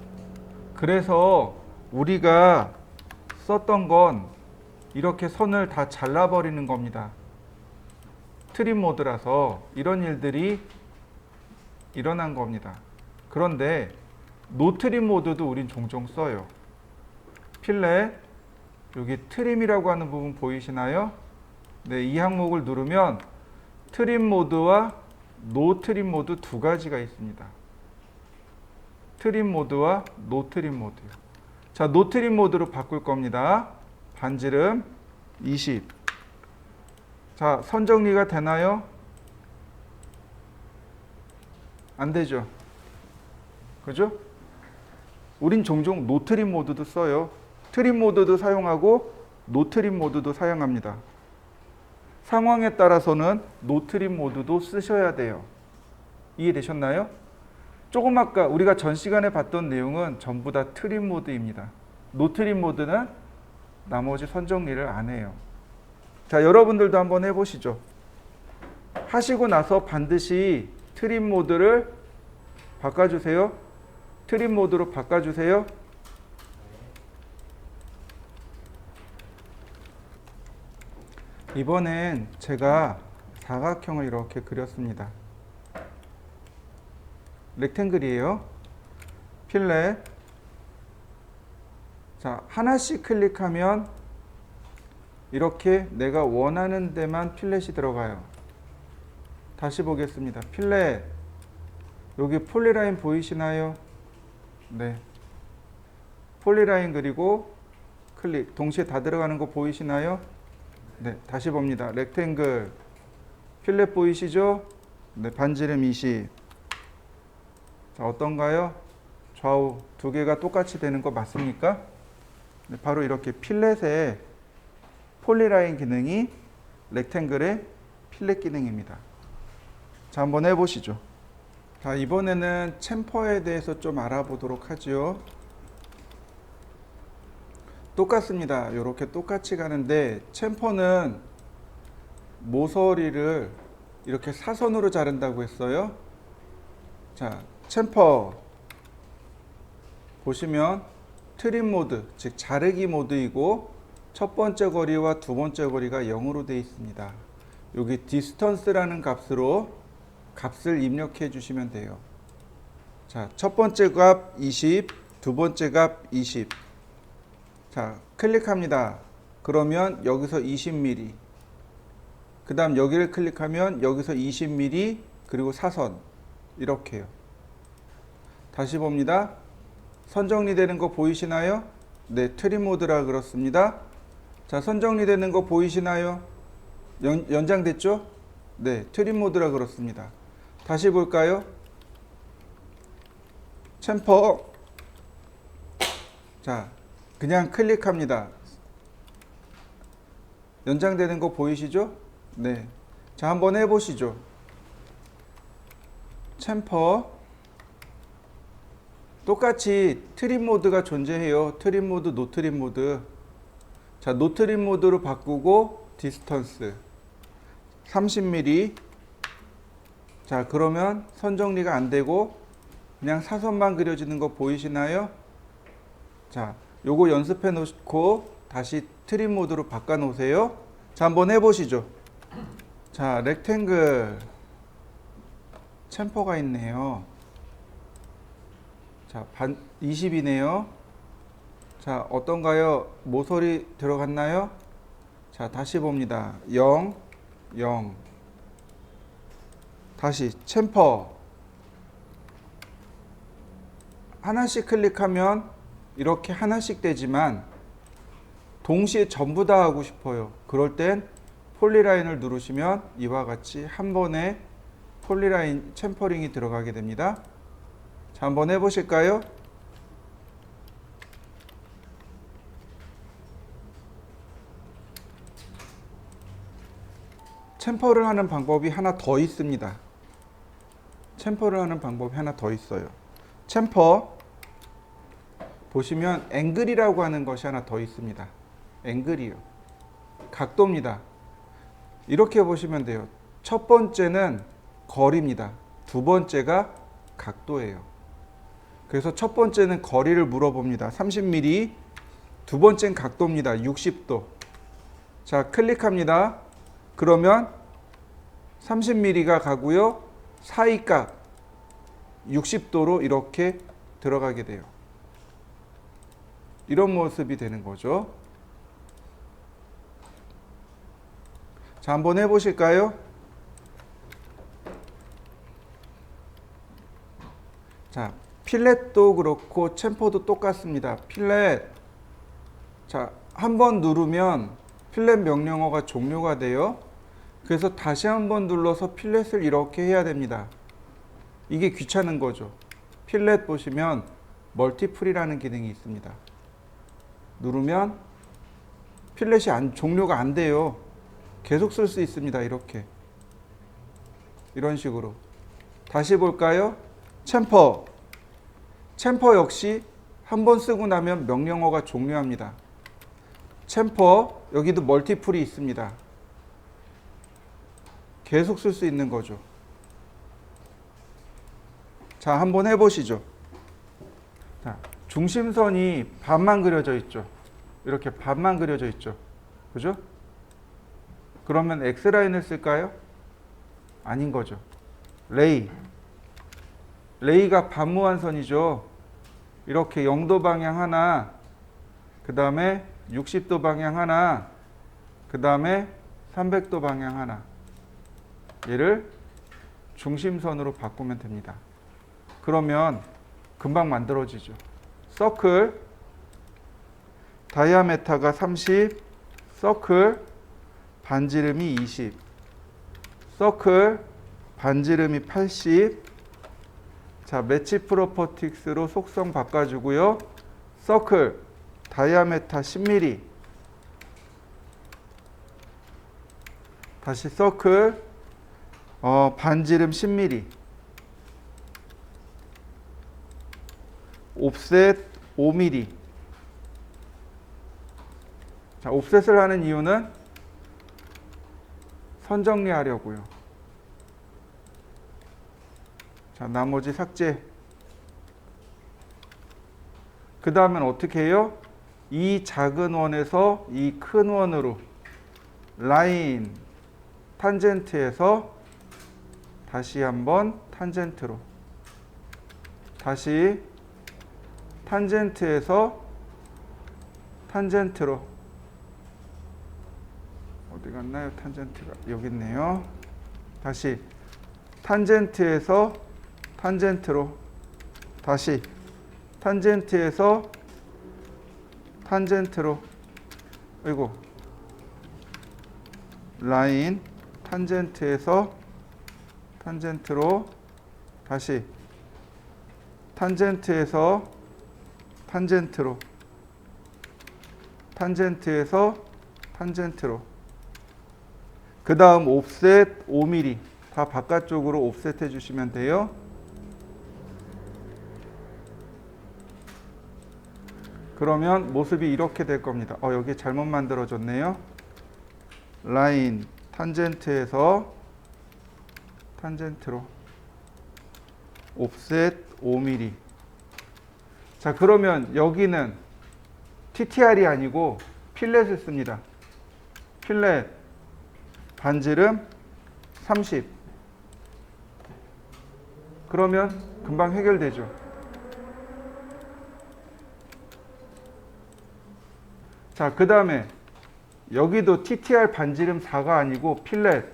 그래서 우리가 썼던 건 이렇게 선을 다 잘라버리는 겁니다. 트림 모드라서 이런 일들이 일어난 겁니다. 그런데 노 트림 모드도 우린 종종 써요. 필렛 여기 트림이라고 하는 부분 보이시나요? 네, 이 항목을 누르면 트림 모드와 노 트림 모드 두 가지가 있습니다. 트림 모드와 노 트림 모드요. 자, 노 트림 모드로 바꿀 겁니다. 반지름 20. 자, 선 정리가 되나요? 안 되죠. 그죠? 우린 종종 노 트림 모드도 써요. 트림 모드도 사용하고 노 트림 모드도 사용합니다. 상황에 따라서는 노 트림 모드도 쓰셔야 돼요. 이해되셨나요? 조금 아까 우리가 전 시간에 봤던 내용은 전부 다 트림 모드입니다. 노 트림 모드는 나머지 선 정리를 안 해요. 자, 여러분들도 한번 해보시죠. 하시고 나서 반드시 트림 모드를 바꿔주세요. 트림 모드로 바꿔주세요. 이번엔 제가 사각형을 이렇게 그렸습니다. 렉탱글이에요. 필렛. 자, 하나씩 클릭하면 이렇게 내가 원하는 데만 필렛이 들어가요. 다시 보겠습니다. 필렛. 여기 폴리라인 보이시나요? 네. 폴리라인 그리고 클릭. 동시에 다 들어가는 거 보이시나요? 네. 다시 봅니다. 렉탱글. 필렛 보이시죠? 네. 반지름 20. 자, 어떤가요? 좌우 두 개가 똑같이 되는 거 맞습니까? 네, 바로 이렇게 필렛의 폴리라인 기능이 렉탱글의 필렛 기능입니다. 자, 한번 해보시죠. 자, 이번에는 챔퍼에 대해서 좀 알아보도록 하죠. 똑같습니다. 이렇게 똑같이 가는데 챔퍼는 모서리를 이렇게 사선으로 자른다고 했어요. 자, 챔퍼 보시면 트림 모드, 즉 자르기 모드이고 첫 번째 거리와 두 번째 거리가 0으로 되어 있습니다. 여기 디스턴스라는 값으로 값을 입력해 주시면 돼요. 자, 첫 번째 값 20, 두 번째 값 20. 자, 클릭합니다. 그러면 여기서 20mm. 그 다음 여기를 클릭하면 여기서 20mm 그리고 사선. 이렇게요. 다시 봅니다. 선 정리되는 거 보이시나요? 네, 트림 모드라 그렇습니다. 자, 선 정리되는 거 보이시나요? 연장됐죠? 네, 트림 모드라 그렇습니다. 다시 볼까요? 챔퍼. 자, 그냥 클릭합니다. 연장되는 거 보이시죠? 네. 자, 한번 해보시죠. 챔퍼. 똑같이 트림 모드가 존재해요. 트림 모드, 노 트림 모드. 자, 노 트림 모드로 바꾸고 디스턴스 30mm. 자, 그러면 선 정리가 안 되고 그냥 사선만 그려지는 거 보이시나요? 자, 요거 연습해 놓고 다시 트림 모드로 바꿔 놓으세요. 자, 한번 해보시죠. 자, 렉탱글 챔퍼가 있네요. 자, 20이네요. 자, 어떤가요? 모서리 들어갔나요? 자, 다시 봅니다. 0, 0. 다시 챔퍼. 하나씩 클릭하면 이렇게 하나씩 되지만 동시에 전부 다 하고 싶어요. 그럴 땐 폴리라인을 누르시면 이와 같이 한 번에 폴리라인 챔퍼링이 들어가게 됩니다. 자, 한번 해보실까요? 챔퍼를 하는 방법이 하나 더 있습니다. 챔퍼를 하는 방법이 하나 더 있어요. 챔퍼 보시면 앵글이라고 하는 것이 하나 더 있습니다. 앵글이요. 각도입니다. 이렇게 보시면 돼요. 첫 번째는 거리입니다. 두 번째가 각도예요. 그래서 첫 번째는 거리를 물어봅니다. 30mm. 두 번째는 각도입니다. 60도. 자, 클릭합니다. 그러면 30mm가 가고요. 사이값 60도로 이렇게 들어가게 돼요. 이런 모습이 되는 거죠. 자, 한번 해보실까요? 자, 필렛도 그렇고 챔퍼도 똑같습니다. 필렛. 자, 한번 누르면 필렛 명령어가 종료가 돼요. 그래서 다시 한번 눌러서 필렛을 이렇게 해야 됩니다. 이게 귀찮은 거죠. 필렛 보시면 멀티플이라는 기능이 있습니다. 누르면 필렛이 종료가 안 돼요. 계속 쓸 수 있습니다. 이렇게. 이런 식으로. 다시 볼까요? 챔퍼. 챔퍼 역시 한번 쓰고 나면 명령어가 종료합니다. 챔퍼, 여기도 멀티플이 있습니다. 계속 쓸 수 있는 거죠. 자, 한번 해보시죠. 자, 중심선이 반만 그려져 있죠. 이렇게 반만 그려져 있죠. 그죠? 그러면 X라인을 쓸까요? 아닌 거죠. 레이. 레이가 반무한선이죠. 이렇게 0도 방향 하나, 그 다음에 60도 방향 하나, 그 다음에 300도 방향 하나. 얘를 중심선으로 바꾸면 됩니다. 그러면 금방 만들어지죠. 서클, 다이아메타가 30, 서클, 반지름이 20, 서클, 반지름이 80. 자, 매치 프로퍼틱스로 속성 바꿔주고요. 서클, 다이아메타 10mm. 다시 서클, 반지름 10mm. 옵셋 5mm. 자, 옵셋을 하는 이유는 선 정리하려고요. 자, 나머지 삭제. 그 다음엔 어떻게 해요? 이 작은 원에서 이 큰 원으로 라인 탄젠트에서 다시 한번 탄젠트로, 다시 탄젠트에서 탄젠트로. 어디 갔나요? 탄젠트가 여기 있네요. 다시 탄젠트에서 탄젠트로, 다시 탄젠트에서 탄젠트로. 그리고 라인 탄젠트에서 탄젠트로, 다시 탄젠트에서 탄젠트로, 탄젠트에서 탄젠트로. 그 다음 옵셋 5mm 다 바깥쪽으로 옵셋 해주시면 돼요. 그러면 모습이 이렇게 될 겁니다. 여기 잘못 만들어졌네요. 라인 탄젠트에서 탄젠트로 옵셋 5mm. 자, 그러면 여기는 TTR이 아니고 필렛을 씁니다. 필렛 반지름 30. 그러면 금방 해결되죠. 자, 그 다음에 여기도 TTR 반지름 4가 아니고 필렛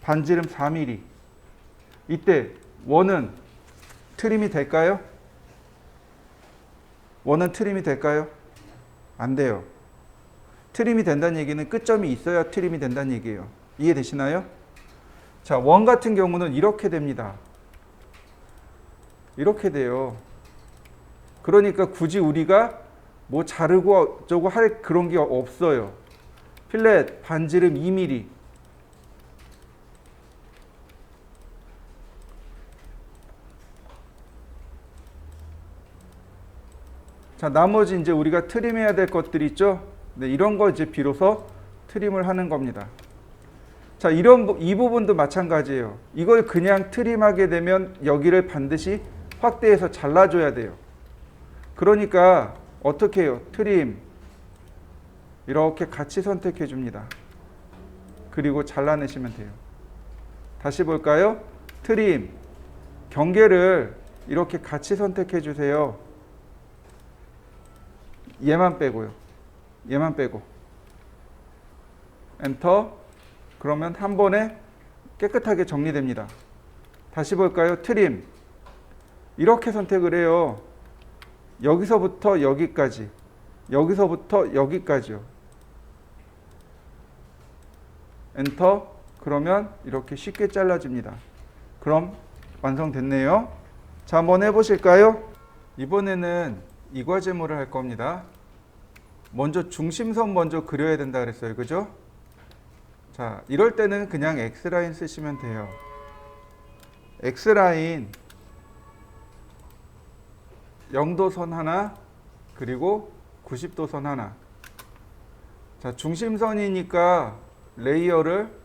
반지름 4mm. 이때 원은 트림이 될까요? 원은 트림이 될까요? 안 돼요. 트림이 된다는 얘기는 끝점이 있어야 트림이 된다는 얘기예요. 이해되시나요? 자, 원 같은 경우는 이렇게 됩니다. 이렇게 돼요. 그러니까 굳이 우리가 뭐 자르고 어쩌고 할 그런 게 없어요. 필렛 반지름 2mm. 자, 나머지 이제 우리가 트림해야 될 것들 있죠? 네, 이런 거 이제 비로소 트림을 하는 겁니다. 자, 이 부분도 마찬가지예요. 이걸 그냥 트림하게 되면 여기를 반드시 확대해서 잘라줘야 돼요. 그러니까 어떻게 해요? 트림 이렇게 같이 선택해 줍니다. 그리고 잘라내시면 돼요. 다시 볼까요? 트림 경계를 이렇게 같이 선택해 주세요. 얘만 빼고요. 얘만 빼고 엔터. 그러면 한 번에 깨끗하게 정리됩니다. 다시 볼까요? 트림 이렇게 선택을 해요. 여기서부터 여기까지, 여기서부터 여기까지요. 엔터. 그러면 이렇게 쉽게 잘라집니다. 그럼 완성됐네요. 자, 한번 해보실까요? 이번에는 이과제모를 할 겁니다. 먼저 중심선 먼저 그려야 된다 그랬어요. 그죠? 자, 이럴 때는 그냥 X라인 쓰시면 돼요. X라인 0도선 하나, 그리고 90도선 하나. 자, 중심선이니까 레이어를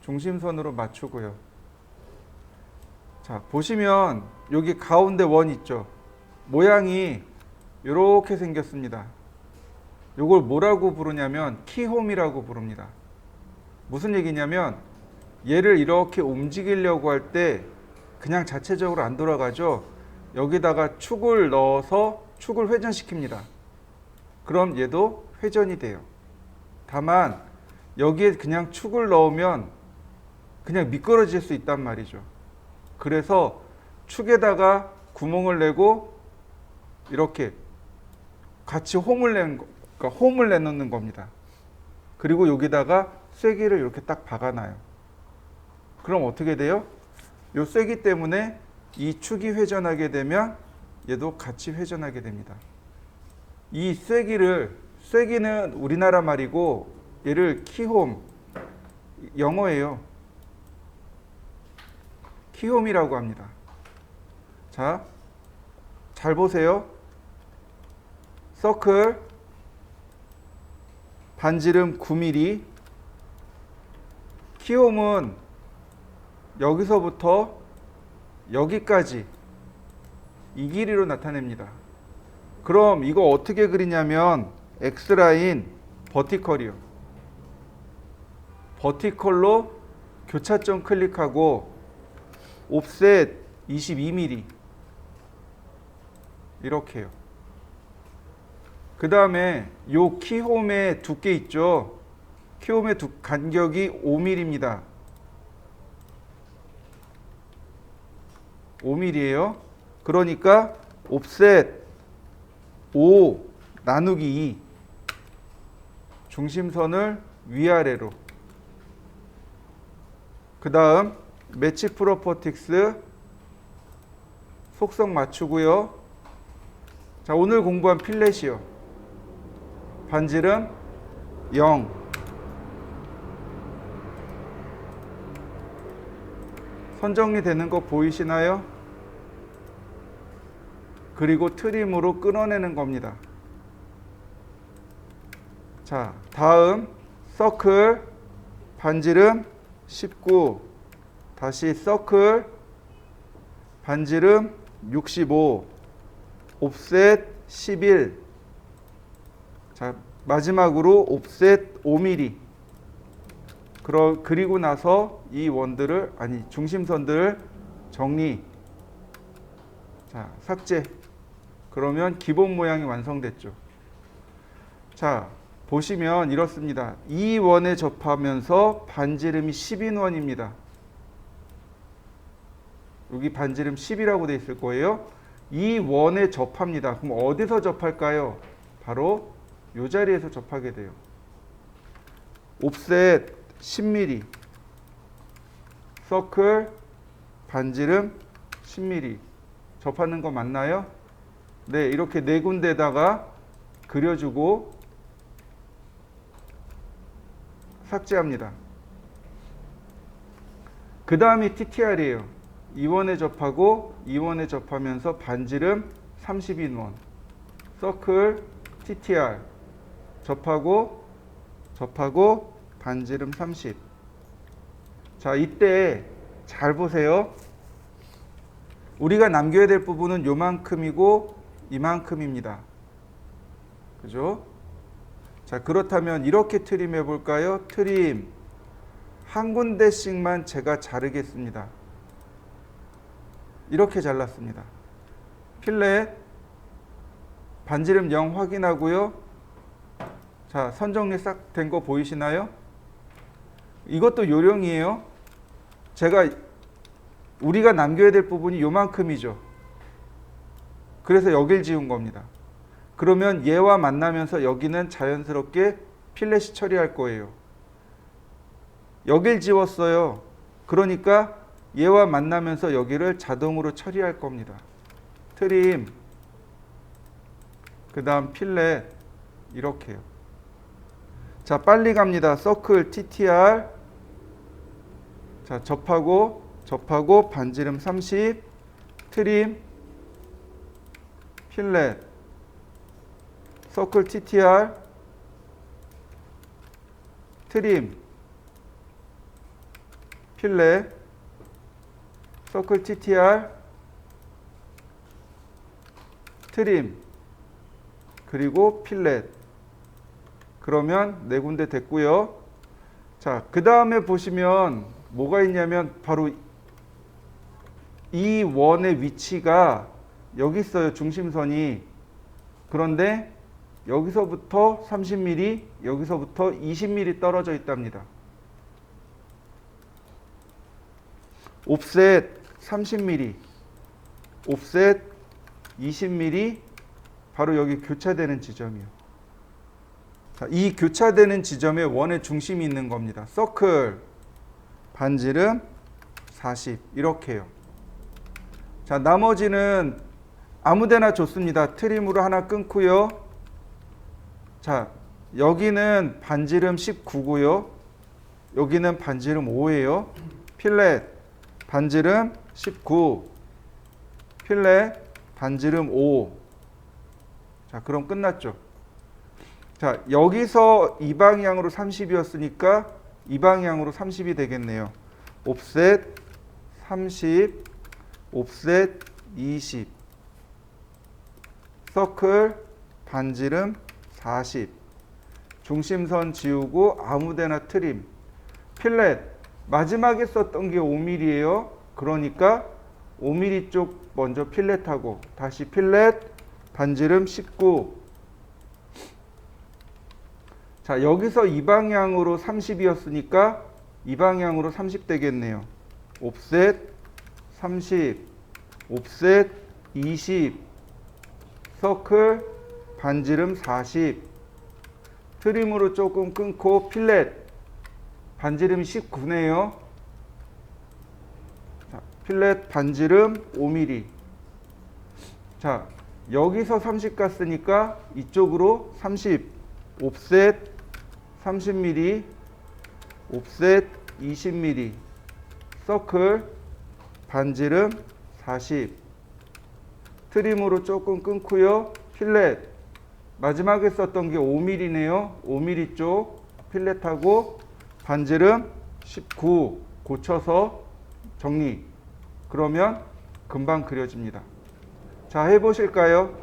중심선으로 맞추고요. 자, 보시면 여기 가운데 원 있죠? 모양이 이렇게 생겼습니다. 이걸 뭐라고 부르냐면 키홈이라고 부릅니다. 무슨 얘기냐면 얘를 이렇게 움직이려고 할 때 그냥 자체적으로 안 돌아가죠. 여기다가 축을 넣어서 축을 회전시킵니다. 그럼 얘도 회전이 돼요. 다만 여기에 그냥 축을 넣으면 그냥 미끄러질 수 있단 말이죠. 그래서 축에다가 구멍을 내고 이렇게 같이 홈을 내놓는 겁니다. 그리고 여기다가 쐐기를 이렇게 딱 박아놔요. 그럼 어떻게 돼요? 이 쐐기 때문에 이 축이 회전하게 되면 얘도 같이 회전하게 됩니다. 이 쐐기는 우리나라 말이고 얘를 키홈, 영어예요. 키홈이라고 합니다. 자, 잘 보세요. 서클 반지름 9mm. 키홈은 여기서부터 여기까지 이 길이로 나타냅니다. 그럼 이거 어떻게 그리냐면 X라인 버티컬이요. 버티컬로 교차점 클릭하고 옵셋 22mm 이렇게요. 그 다음에 요 키홈의 두께 있죠. 키홈의 간격이 5mm입니다. 5mm예요. 그러니까 옵셋 5 나누기 2 중심선을 위아래로. 그 다음 매치 프로퍼틱스 속성 맞추고요. 자, 오늘 공부한 필렛이요. 반지름 0. 선 정리되는 거 보이시나요? 그리고 트림으로 끊어내는 겁니다. 자, 다음 서클 반지름 19, 다시 서클 반지름 65, 옵셋 11. 자, 마지막으로 옵셋 5mm. 그리고 나서 이 원들을, 아니 중심선들을 정리. 자, 삭제. 그러면 기본 모양이 완성됐죠. 자, 보시면 이렇습니다. 이 원에 접하면서 반지름이 10인원입니다. 여기 반지름 10이라고 되어 있을 거예요. 이 원에 접합니다. 그럼 어디서 접할까요? 바로 이 자리에서 접하게 돼요. 옵셋 10mm, 서클 반지름 10mm. 접하는 거 맞나요? 네, 이렇게 네 군데다가 그려주고 삭제합니다. 그 다음이 TTR이에요. 2원에 접하고 2원에 접하면서 반지름 30인원. 서클 TTR 접하고 반지름 30. 자, 이때 잘 보세요. 우리가 남겨야 될 부분은 요만큼이고 이만큼입니다. 그죠? 자, 그렇다면 이렇게 트림해 볼까요? 트림 한 군데씩만 제가 자르겠습니다. 이렇게 잘랐습니다. 필렛 반지름 0 확인하고요. 자, 선 정리 싹 된 거 보이시나요? 이것도 요령이에요. 우리가 남겨야 될 부분이 요만큼이죠. 그래서 여길 지운 겁니다. 그러면 얘와 만나면서 여기는 자연스럽게 필렛이 처리할 거예요. 여길 지웠어요. 그러니까 얘와 만나면서 여기를 자동으로 처리할 겁니다. 트림, 그 다음 필렛, 이렇게요. 자, 빨리 갑니다. 서클 TTR. 자, 접하고 반지름 30, 트림, 필렛, 서클 TTR, 트림, 필렛, 서클 TTR, 트림, 그리고 필렛. 그러면 네 군데 됐고요. 자, 그 다음에 보시면 뭐가 있냐면 바로 이 원의 위치가 여기 있어요. 중심선이. 그런데 여기서부터 30mm, 여기서부터 20mm 떨어져 있답니다. 옵셋 30mm, 옵셋 20mm, 바로 여기 교차되는 지점이요. 자, 이 교차되는 지점에 원의 중심이 있는 겁니다. 서클 반지름 40, 이렇게요. 자, 나머지는 아무데나 좋습니다. 트림으로 하나 끊고요. 자, 여기는 반지름 19고요. 여기는 반지름 5예요. 필렛 반지름 19, 필렛 반지름 5. 자, 그럼 끝났죠. 자, 여기서 이 방향으로 30이었으니까 이 방향으로 30이 되겠네요. 옵셋 30, 옵셋 20, 서클 반지름 40, 중심선 지우고 아무데나 트림, 필렛 마지막에 썼던 게 5mm예요. 그러니까 5mm 쪽 먼저 필렛하고 다시 필렛 반지름 19. 자, 여기서 이 방향으로 30이었으니까 이 방향으로 30 되겠네요. 옵셋 30, 옵셋 20, 서클 반지름 40, 트림으로 조금 끊고 필렛 반지름 19네요. 자, 필렛 반지름 5mm, 자, 여기서 30 갔으니까 이쪽으로 30, 옵셋 30mm, 옵셋 20mm, 서클, 반지름 40, 트림으로 조금 끊고요. 필렛, 마지막에 썼던 게 5mm네요. 5mm 쪽 필렛하고 반지름 19 고쳐서 정리. 그러면 금방 그려집니다. 자, 해보실까요?